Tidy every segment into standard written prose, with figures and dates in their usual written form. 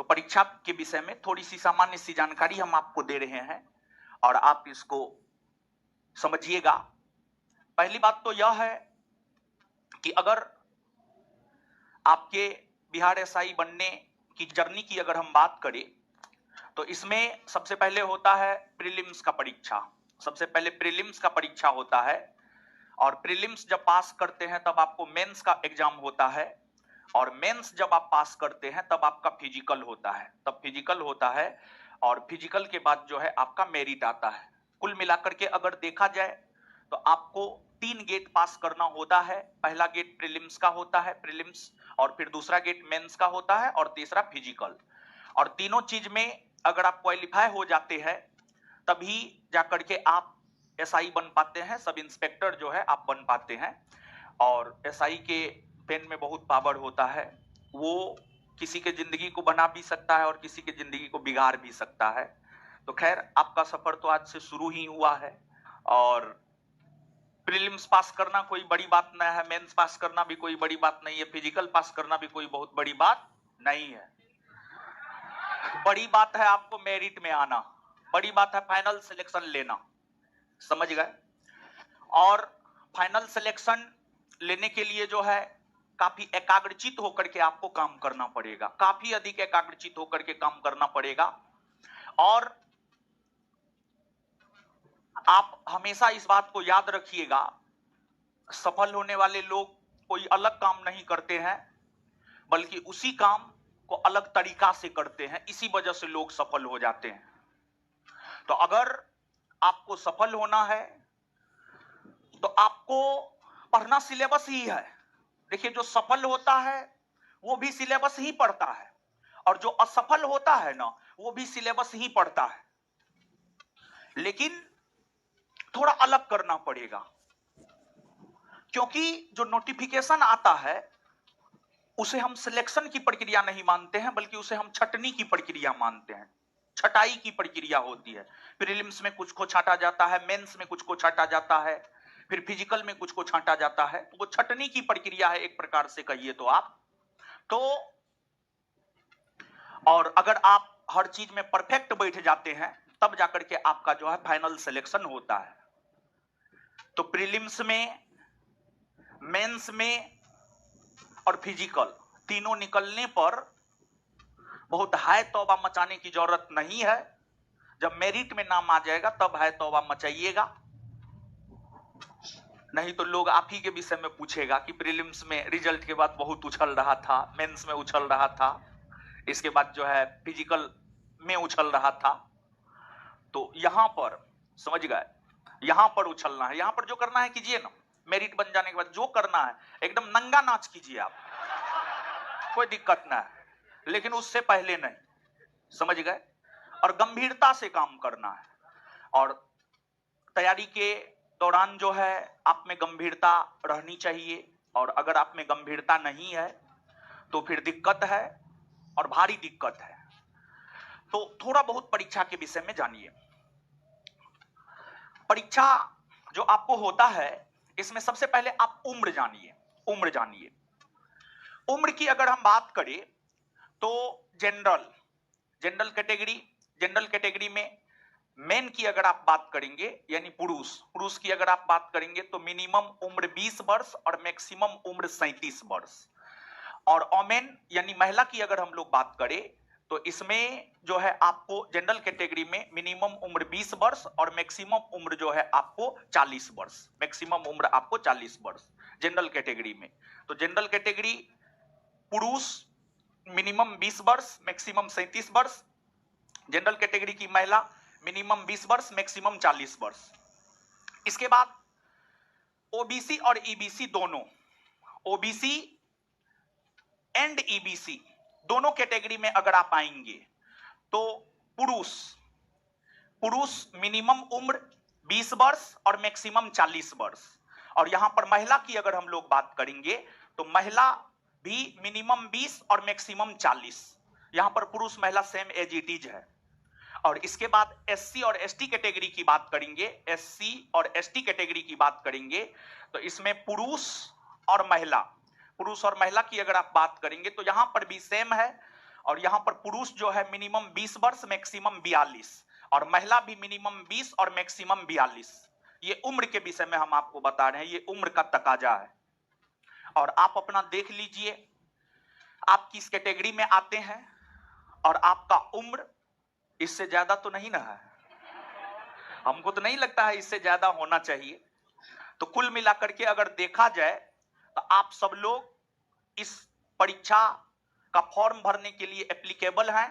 परीक्षा के विषय में थोड़ी सी सामान्य सी जानकारी हम आपको दे रहे हैं और आप इसको समझिएगा। पहली बात तो यह है कि अगर आपके बिहार एसआई बनने की जर्नी की अगर हम बात करें तो इसमें सबसे पहले होता है प्रीलिम्स का परीक्षा। सबसे पहले प्रीलिम्स का परीक्षा होता है और प्रीलिम्स जब पास करते हैं तब आपको मेंस का एग्जाम होता है और मेंस जब आप पास करते हैं तब आपका फिजिकल होता है। तब फिजिकल होता है और फिजिकल के बाद जो है आपका मेरिट आता है। कुल मिलाकर के अगर देखा जाए तो आपको 3 गेट पास करना होता है। पहला गेट प्रीलिम्स का होता है, प्रीलिम्स, और फिर दूसरा गेट मेंस का होता है और तीसरा फिजिकल। और तीनों चीज में अगर आप क्वालिफाई हो जाते हैं तभी जाकर के आप एसआई बन पाते हैं, सब इंस्पेक्टर जो है आप बन पाते हैं। और एसआई के पेन में बहुत पावर होता है, वो किसी के जिंदगी को बना भी सकता है और किसी के जिंदगी को बिगाड़ भी सकता है। तो खैर आपका सफर तो आज से शुरू ही हुआ है और प्रीलिम्स पास करना कोई बड़ी बात नहीं है, मेंस पास करना भी कोई बड़ी बात नहीं है, फिजिकल पास करना भी कोई बहुत बड़ी बात नहीं है। बड़ी बात है आपको मेरिट में आना, बड़ी बात है फाइनल सिलेक्शन लेना, समझ गए। और फाइनल सिलेक्शन लेने के लिए जो है काफी एकाग्रचित होकर के आपको काम करना पड़ेगा, काफी अधिक एकाग्रचित होकर के काम करना पड़ेगा। और आप हमेशा इस बात को याद रखिएगा, सफल होने वाले लोग कोई अलग काम नहीं करते हैं बल्कि उसी काम को अलग तरीका से करते हैं, इसी वजह से लोग सफल हो जाते हैं। तो अगर आपको सफल होना है तो आपको पढ़ना सिलेबस ही है। देखिए, जो सफल होता है वो भी सिलेबस ही पढ़ता है और जो असफल होता है ना वो भी सिलेबस ही पढ़ता है, लेकिन थोड़ा अलग करना पड़ेगा। क्योंकि जो नोटिफिकेशन आता है उसे हम सिलेक्शन की प्रक्रिया नहीं मानते हैं बल्कि उसे हम छटनी की प्रक्रिया मानते हैं, छटाई की प्रक्रिया होती है। प्रीलिम्स में कुछ को छांटा जाता है, मेंस में कुछ को छांटा जाता है, फिर फिजिकल में कुछ को छांटा जाता है। तो वो छटनी की प्रक्रिया है एक प्रकार से कहिए तो आप। तो और अगर आप हर चीज में परफेक्ट बैठ जाते हैं तब जाकर के आपका जो है फाइनल सिलेक्शन होता है। तो प्रीलिम्स में, मेंस में और फिजिकल तीनों निकलने पर बहुत हाय तौबा मचाने की जरूरत नहीं है। जब मेरिट में नाम आ जाएगा तब हाय तौबा मचाइएगा, नहीं तो लोग आप ही के विषय में पूछेगा कि प्रीलिम्स में रिजल्ट के बाद बहुत उछल रहा था, मेंस में उछल रहा था, इसके बाद जो है फिजिकल में उछल रहा था। तो यहां पर समझ गए, यहां पर उछलना है, यहां पर जो करना है कीजिए ना। मेरिट बन जाने के बाद जो करना है एकदम नंगा नाच कीजिए आप, कोई दिक्कत ना है, लेकिन उससे पहले नहीं, समझ गए। और गंभीरता से काम करना है और तैयारी के दौरान जो है आप में गंभीरता रहनी चाहिए। और अगर आप में गंभीरता नहीं है तो फिर दिक्कत है और भारी दिक्कत है। तो थोड़ा बहुत परीक्षा के विषय में जानिए। परीक्षा जो आपको होता है इसमें सबसे पहले आप उम्र जानिए, उम्र जानिए। उम्र की अगर हम बात करें तो जनरल कैटेगरी में मेन की अगर आप बात करेंगे यानी पुरुष की अगर आप बात करेंगे तो मिनिमम उम्र 20 वर्ष और मैक्सिमम उम्र 37 वर्ष। और ओमेन यानी महिला की अगर हम लोग बात करें तो इसमें जो है आपको जनरल कैटेगरी में मिनिमम उम्र 20 वर्ष और मैक्सिमम उम्र जो है आपको 40 वर्ष, मैक्सिमम उम्र आपको 40 वर्ष जनरल कैटेगरी में। तो जनरल कैटेगरी पुरुष मिनिमम 20 वर्ष मैक्सिमम 37 वर्ष, जनरल कैटेगरी की महिला मिनिमम 20 वर्ष मैक्सिमम 40 वर्ष। इसके बाद ओबीसी और ईबीसी दोनों, ओबीसी एंड ईबीसी दोनों कैटेगरी में अगर आप आएंगे तो पुरुष मिनिमम उम्र 20 वर्ष और मैक्सिमम 40 वर्ष। और यहां पर महिला की अगर हम लोग बात करेंगे तो महिला भी मिनिमम 20 और मैक्सिमम 40। यहां पर पुरुष महिला सेम एज इट इज है। और इसके बाद एससी और एसटी कैटेगरी की बात करेंगे, एससी और एसटी कैटेगरी की बात करेंगे तो इसमें पुरुष और महिला की अगर आप बात करेंगे तो यहां पर भी सेम है। और यहां पर पुरुष जो है मिनिमम 20 वर्ष मैक्सिमम 42 और महिला भी मिनिमम 20 और मैक्सिमम 42। ये उम्र के विषय में हम आपको बता रहे हैं, ये उम्र का तकाजा है। और आप अपना देख लीजिए आप किस कैटेगरी में आते हैं और आपका उम्र इससे ज्यादा तो नहीं ना है, हमको तो नहीं लगता है इससे ज्यादा होना चाहिए। तो कुल मिलाकर के अगर देखा जाए तो आप सब लोग इस परीक्षा का फॉर्म भरने के लिए एप्लीकेबल हैं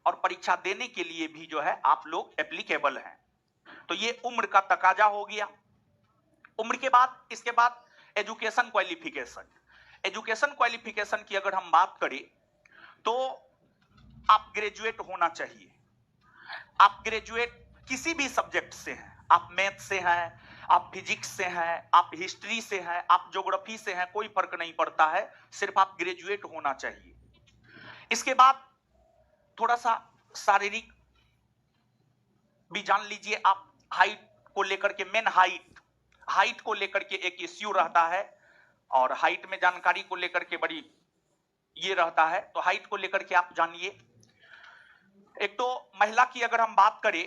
और परीक्षा देने के लिए भी जो है आप लोग एप्लीकेबल हैं। तो ये उम्र का तकाजा हो गया। उम्र के बाद इसके बाद एजुकेशन क्वालिफिकेशन। एजुकेशन क्वालिफिकेशन की अगर हम बात करें तो आप ग्रेजुएट होना चाहिए। आप ग्रेजुएट किसी भी सब्जेक्ट से हैं, आप मैथ से हैं, आप फिजिक्स से हैं, आप हिस्ट्री से हैं, आप ज्योग्राफी से हैं, कोई फर्क नहीं पड़ता है, सिर्फ आप ग्रेजुएट होना चाहिए। इसके बाद थोड़ा सा शारीरिक भी जान लीजिए आप। हाइट को लेकर के मेन हाइट को लेकर के एक इश्यू रहता है और हाइट में जानकारी को लेकर के बड़ी ये रहता है, तो हाइट को लेकर के आप जानिए। एक तो महिला की अगर हम बात करें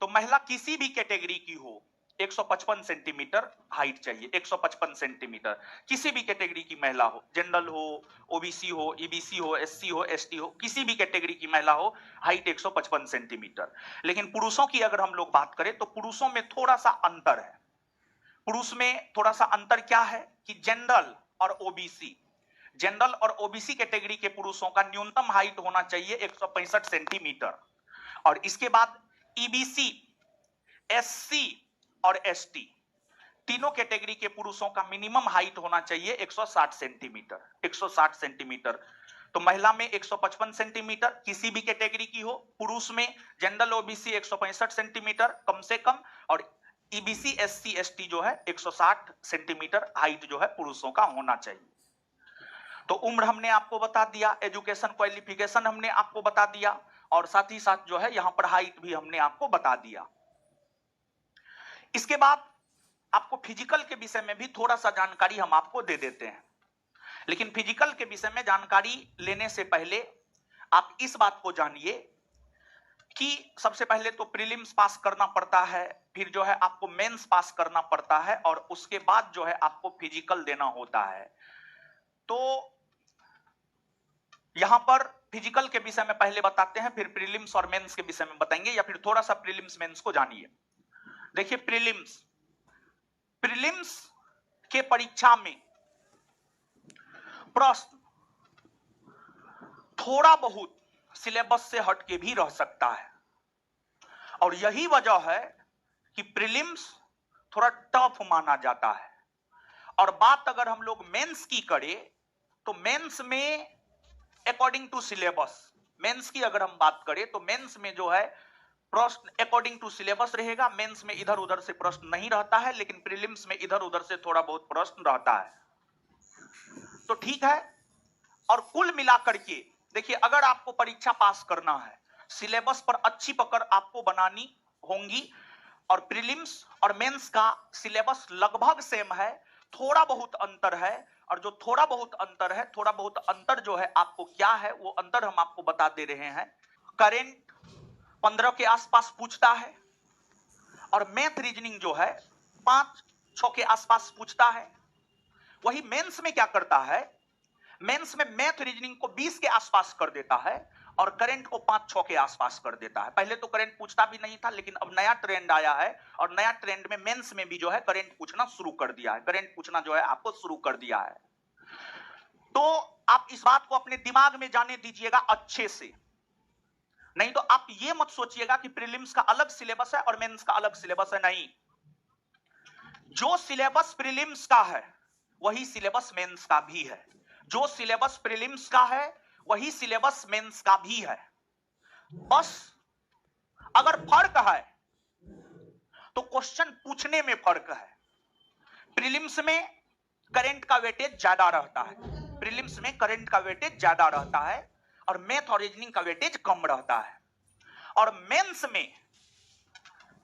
तो महिला किसी भी कैटेगरी की हो 155 सेंटीमीटर हाइट चाहिए। 155 सेंटीमीटर किसी भी कैटेगरी की महिला हो, जनरल हो, ओबीसी हो, ईबीसी हो, एससी हो, एसटी हो, किसी भी कैटेगरी की महिला हो, हाइट 155 सेंटीमीटर। लेकिन पुरुषों की अगर हम लोग बात करें तो पुरुषों में थोड़ा सा अंतर है। पुरुष में थोड़ा सा अंतर क्या है कि जनरल और ओबीसी, जनरल और ओबीसी कैटेगरी के पुरुषों का न्यूनतम हाइट होना चाहिए 165 सेंटीमीटर और इसके बाद ईबीसी, एससी और एसटी तीनों कैटेगरी के पुरुषों का मिनिमम हाइट होना चाहिए 160 सेंटीमीटर। 160 सेंटीमीटर। तो महिला में 155 सेंटीमीटर किसी भी कैटेगरी की हो, पुरुष में जनरल ओबीसी 165 सेंटीमीटर कम से कम और ईबीसी, एससी, एसटी जो है 160 सेंटीमीटर हाइट जो है पुरुषों का होना चाहिए। तो उम्र हमने आपको बता दिया, एजुकेशन क्वालिफिकेशन हमने आपको बता दिया और साथ ही साथ जो है यहां पर हाइट भी हमने आपको बता दिया। इसके बाद आपको फिजिकल के विषय में भी थोड़ा सा जानकारी हम आपको दे देते हैं। लेकिन फिजिकल के विषय में जानकारी लेने से पहले आप इस बात को जानिए कि सबसे पहले तो प्रीलिम्स पास करना पड़ता है, फिर जो है आपको मेंस पास करना पड़ता है और उसके बाद जो है आपको फिजिकल देना होता है। तो यहां पर फिजिकल के विषय में पहले बताते हैं, फिर प्रीलिम्स और मेंस के विषय में बताएंगे, या फिर थोड़ा सा प्रीलिम्स मेंस को जानिए। देखिए प्रीलिम्स के परीक्षा में प्रश्न थोड़ा बहुत सिलेबस से हटके भी रह सकता है और यही वजह है कि प्रीलिम्स थोड़ा टफ माना जाता है। और बात अगर हम लोग मेंस की करें तो मेंस में अकॉर्डिंग टू सिलेबस, मेंस की अगर हम बात करें तो मेंस में जो है प्रश्न अकॉर्डिंग टू सिलेबस रहेगा। मेंस में इधर उधर से प्रश्न नहीं रहता है, लेकिन प्रीलिम्स में इधर उधर से थोड़ा बहुत प्रश्न रहता है। तो ठीक है। और कुल मिलाकर के देखिए अगर आपको परीक्षा पास करना है, सिलेबस पर अच्छी पकड़ आपको बनानी होंगी और प्रीलिम्स और मेंस का सिलेबस लगभग सेम है, थोड़ा बहुत अंतर है। और जो थोड़ा बहुत अंतर है, थोड़ा बहुत अंतर जो है आपको क्या है वो अंतर हम आपको बता दे रहे हैं। करेंट 15 के आसपास पूछता है और मैथ रीजनिंग जो है 5-6 के आसपास पूछता है। वही मेंस में क्या करता है, मेंस में मैथ रीजनिंग को 20 के आसपास कर देता है और करंट को 5-6 के आसपास कर देता है। पहले तो करंट पूछता भी नहीं था, लेकिन अब नया ट्रेंड आया है और नया ट्रेंड में मेंस में भी जो है करंट पूछना शुरू कर दिया है। करंट पूछना जो है आपको शुरू कर दिया है। तो आप इस बात को अपने दिमाग में जाने दीजिएगा अच्छे से, नहीं तो आप ये मत सोचिएगा कि प्रीलिम्स का अलग सिलेबस है और मेंस का अलग सिलेबस है। नहीं, जो सिलेबस प्रीलिम्स का है वही सिलेबस मेंस का भी है, जो सिलेबस प्रीलिम्स का है वही सिलेबस मेंस का भी है। बस अगर फर्क है तो क्वेश्चन पूछने में फर्क है। प्रीलिम्स में करंट का वेटेज ज्यादा रहता है, प्रीलिम्स में करंट का वेटेज ज्यादा रहता है और मैथ और रीजनिंग का वेटेज कम रहता है। और मेंस में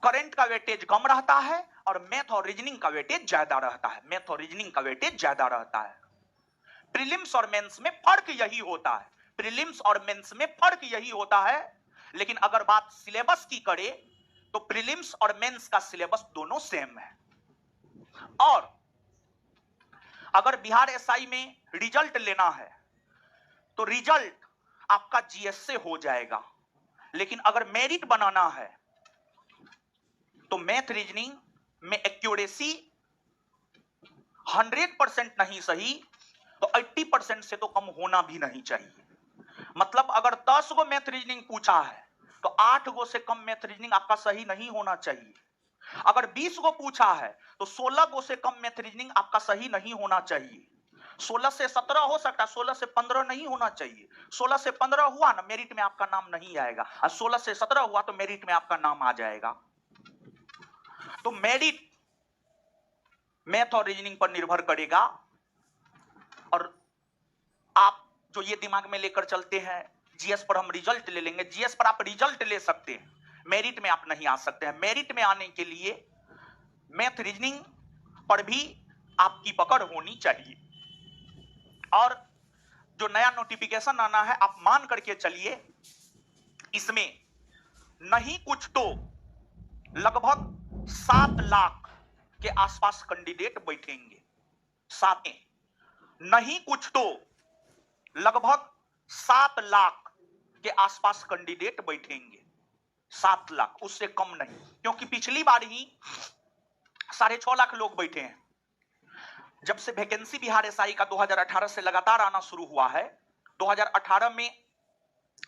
करंट का वेटेज कम रहता है और मैथ और रीजनिंग का वेटेज ज्यादा रहता है, मैथ और रीजनिंग का वेटेज ज्यादा रहता है। प्रीलिम्स और मेंस में फर्क यही होता है। प्रीलिम्स और मेंस में फर्क यही होता है। लेकिन अगर बात सिलेबस की करें तो प्रीलिम्स और मेंस का सिलेबस दोनों सेम है। और अगर बिहार एसआई में रिजल्ट लेना है तो रिजल्ट आपका जीएस से हो जाएगा। लेकिन अगर मेरिट बनाना है तो मैथ रीजनिंग में एक्यूरेसी 100% नहीं सही तो 80% से तो कम होना भी नहीं चाहिए। मतलब अगर 10 गो मैथ रीजनिंग पूछा है तो 8 गो से कम मैथ रीजनिंग आपका सही नहीं होना चाहिए। अगर 20 गो पूछा है तो 16 गो से कम मैथ रीजनिंग आपका सही नहीं होना चाहिए। 16 से 17 हो सकता है, 16 से 15 नहीं होना चाहिए। 16 से 15 हुआ ना, मेरिट में आपका नाम नहीं आएगा, और 16 से 17 हुआ तो मेरिट में आपका नाम आ जाएगा। तो मेरिट मैथ और रीजनिंग पर निर्भर करेगा। और आप जो ये दिमाग में लेकर चलते हैं जीएस पर हम रिजल्ट ले लेंगे, जीएस पर आप रिजल्ट ले सकते हैं, मेरिट में आप नहीं आ सकते हैं। मेरिट में आने के लिए मैथ रीजनिंग पर भी आपकी पकड़ होनी चाहिए। और जो नया नोटिफिकेशन आना है आप मान करके चलिए, इसमें नहीं कुछ तो लगभग 7 लाख के आसपास कैंडिडेट बैठेंगे। साथ में नहीं कुछ तो लगभग 7 लाख के आसपास कैंडिडेट बैठेंगे। 7 लाख, उससे कम नहीं, क्योंकि पिछली बार ही 6.5 लाख लोग बैठे हैं। जब से वैकेंसी बिहार एसआई का 2018 से लगातार आना शुरू हुआ है, 2018 में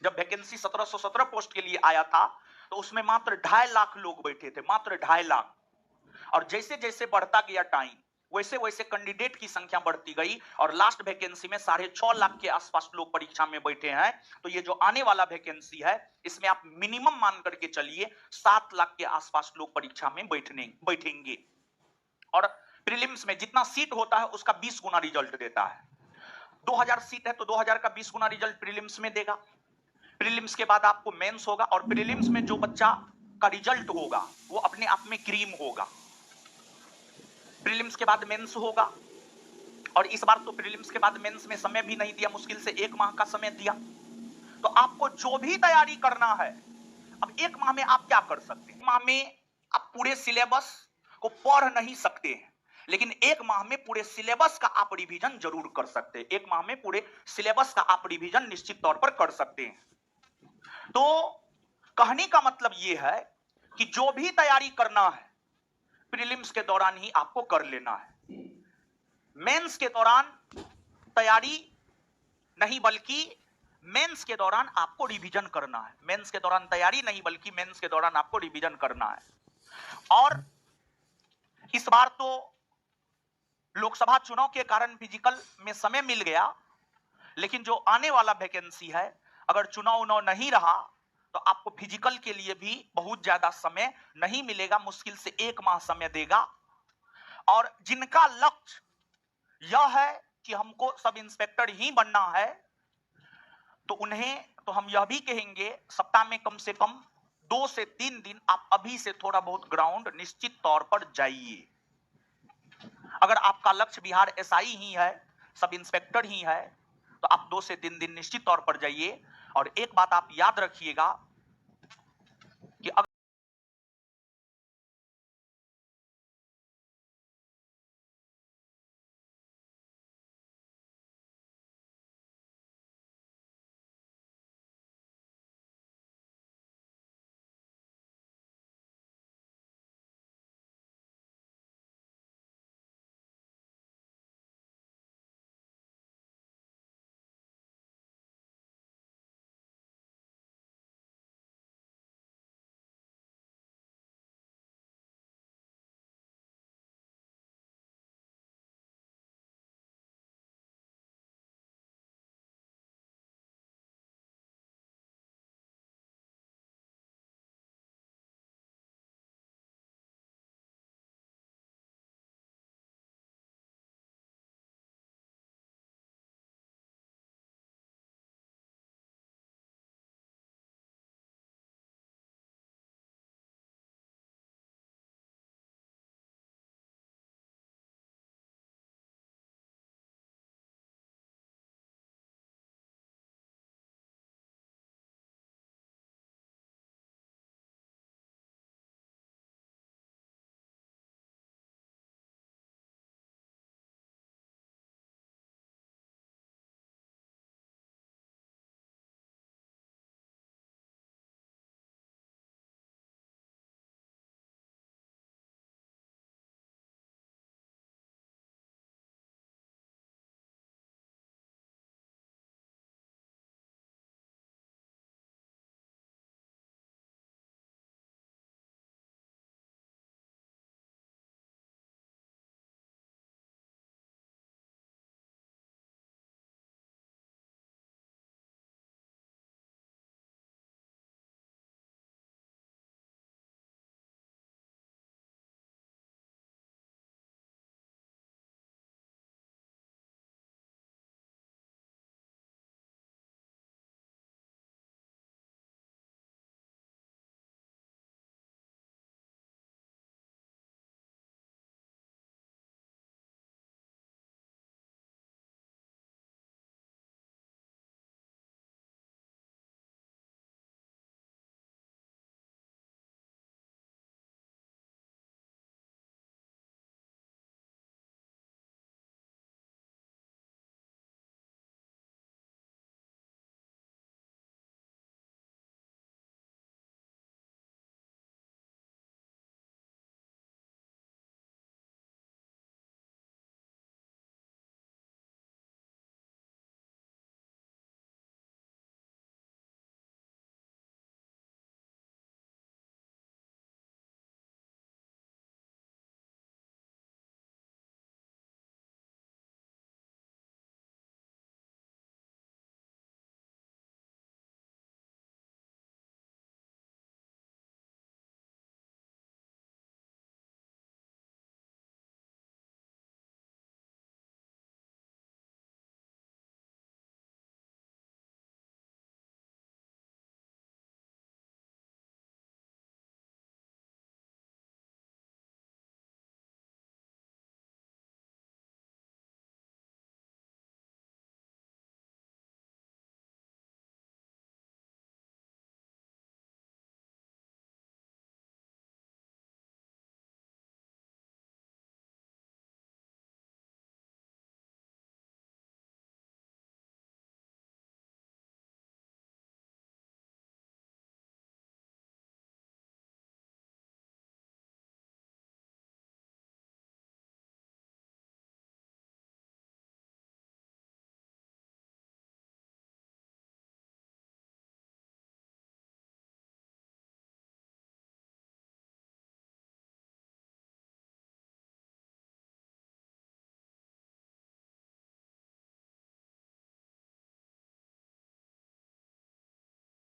जब वैकेंसी 1717 पोस्ट के लिए आया था तो उसमें मात्र 2.5 लाख लोग बैठे थे, मात्र 2.5 लाख। और जैसे जैसे बढ़ता गया टाइम वैसे वैसे कैंडिडेट की संख्या बढ़ती गई और लास्ट वैकेंसी में 6.5 लाख के आसपास लोग परीक्षा में बैठे हैं। तो ये जो आने वाला वैकेंसी है इसमें आप मिनिमम मान करके चलिए 7 लाख के आसपास लोग परीक्षा में बैठेंगे। और प्रीलिम्स में जितना सीट होता है उसका 20 गुना रिजल्ट देता है। 2000 सीट है तो 2000 का 20 गुना रिजल्ट प्रीलिम्स में देगा। प्रीलिम्स के बाद आपको मेंस होगा, और प्रीलिम्स में जो बच्चा का रिजल्ट होगा वो अपने आप में क्रीम होगा। प्रीलिम्स के बाद मेंस होगा, और इस बार तो प्रीलिम्स के बाद मेंस में समय भी नहीं दिया, मुश्किल से 1 माह का समय दिया। तो आपको जो भी तैयारी करना है, अब 1 माह में आप क्या कर सकते हैं? 1 माह में आप पूरे सिलेबस को पढ़ नहीं सकते हैं, लेकिन 1 माह में पूरे सिलेबस का आप रिवीजन जरूर कर सकते हैं। 1 माह में पूरे सिलेबस का आप रिवीजन निश्चित तौर पर कर सकते हैं। तो कहने का मतलब यह है कि जो भी तैयारी करना है प्रीलिम्स के दौरान ही आपको कर लेना है। मेंस के दौरान तैयारी नहीं बल्कि मेंस के दौरान आपको रिवीजन करना है। मेंस के दौरान तैयारी नहीं बल्कि मेंस के दौरान आपको रिवीजन करना है। और इस बार तो लोकसभा चुनाव के कारण फिजिकल में समय मिल गया, लेकिन जो आने वाला वैकेंसी है अगर चुनाव नहीं रहा तो आपको फिजिकल के लिए भी बहुत ज्यादा समय नहीं मिलेगा, मुश्किल से 1 माह समय देगा। और जिनका लक्ष्य यह है कि हमको सब इंस्पेक्टर ही बनना है तो उन्हें तो हम यह भी कहेंगे सप्ताह में कम से कम 2 से 3 दिन आप अभी से थोड़ा बहुत ग्राउंड निश्चित तौर पर जाइए। अगर आपका लक्ष्य बिहार एसआई ही है, सब इंस्पेक्टर ही है, तो आप 2 से 3 दिन निश्चित तौर पर जाइए। और एक बात आप याद रखिएगा,